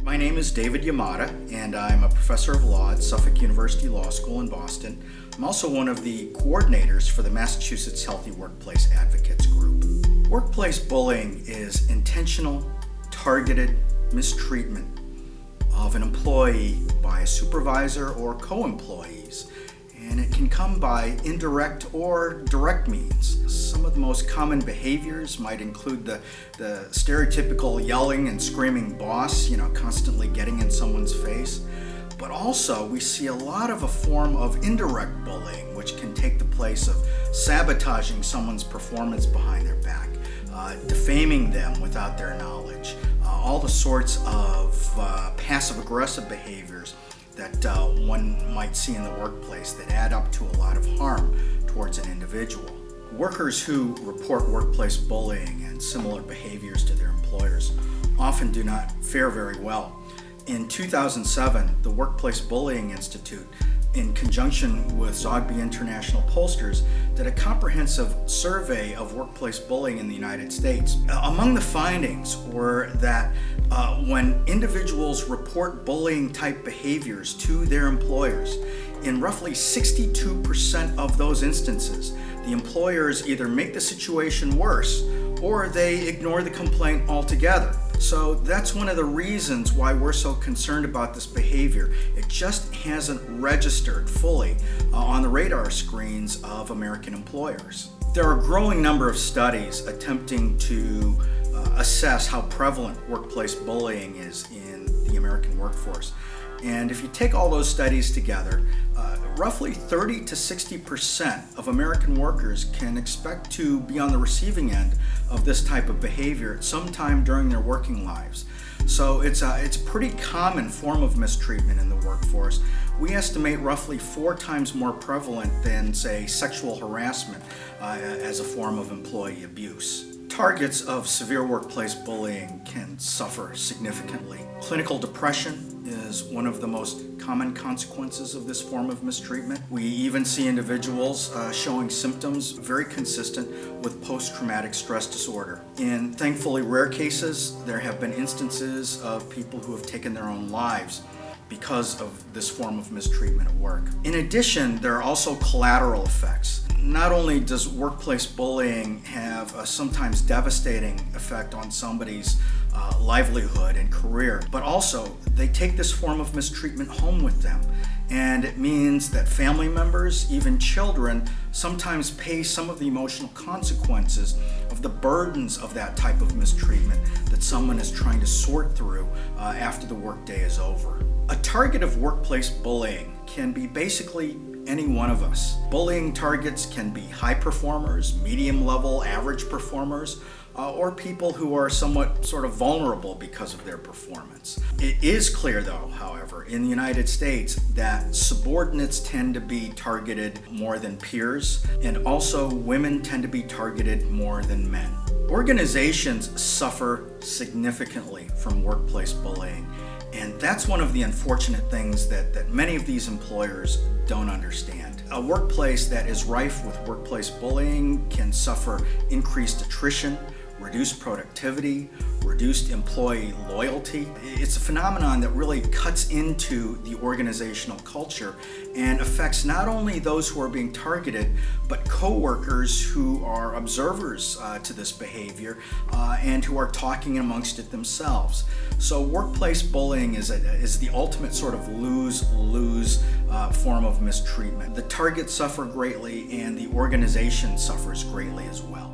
My name is David Yamada, and I'm a professor of law at Suffolk University Law School in Boston. I'm also one of the coordinators for the Massachusetts Healthy Workplace Advocates Group. Workplace bullying is intentional, targeted mistreatment of an employee by a supervisor or co-employees, and it can come by indirect or direct means. Some of the most common behaviors might include the stereotypical yelling and screaming boss, constantly getting in someone's face. But also we see a lot of a form of indirect bullying, which can take the place of sabotaging someone's performance behind their back, defaming them without their knowledge, all the sorts of passive-aggressive behaviors that one might see in the workplace that add up to a lot of harm towards an individual. Workers who report workplace bullying and similar behaviors to their employers often do not fare very well. In 2007, the Workplace Bullying Institute, in conjunction with Zogby International Pollsters, did a comprehensive survey of workplace bullying in the United States. Among the findings were that when individuals report bullying type behaviors to their employers, in roughly 62% of those instances, the employers either make the situation worse or they ignore the complaint altogether. So that's one of the reasons why we're so concerned about this behavior. It just hasn't registered fully on the radar screens of American employers. There are a growing number of studies attempting to assess how prevalent workplace bullying is in the American workforce. And if you take all those studies together, roughly 30 to 60% of American workers can expect to be on the receiving end of this type of behavior at some time during their working lives. So it's a pretty common form of mistreatment in the workforce. We estimate roughly 4 times more prevalent than, say, sexual harassment as a form of employee abuse. Targets of severe workplace bullying can suffer significantly. Clinical depression is one of the most common consequences of this form of mistreatment. We even see individuals showing symptoms very consistent with post-traumatic stress disorder. In thankfully rare cases, there have been instances of people who have taken their own lives because of this form of mistreatment at work. In addition, there are also collateral effects. Not only does workplace bullying have a sometimes devastating effect on somebody's livelihood and career, but also they take this form of mistreatment home with them. And it means that family members, even children, sometimes pay some of the emotional consequences of the burdens of that type of mistreatment that someone is trying to sort through after the workday is over. A target of workplace bullying can be basically any one of us. Bullying targets can be high performers, medium level, average performers, or people who are somewhat sort of vulnerable because of their performance. It is clear though, however, in the United States that subordinates tend to be targeted more than peers, and also women tend to be targeted more than men. Organizations suffer significantly from workplace bullying. And that's one of the unfortunate things that many of these employers don't understand. A workplace that is rife with workplace bullying can suffer increased attrition, reduced productivity, reduced employee loyalty. It's a phenomenon that really cuts into the organizational culture and affects not only those who are being targeted, but coworkers who are observers to this behavior and who are talking amongst it themselves. So workplace bullying is the ultimate sort of lose-lose form of mistreatment. The targets suffer greatly and the organization suffers greatly as well.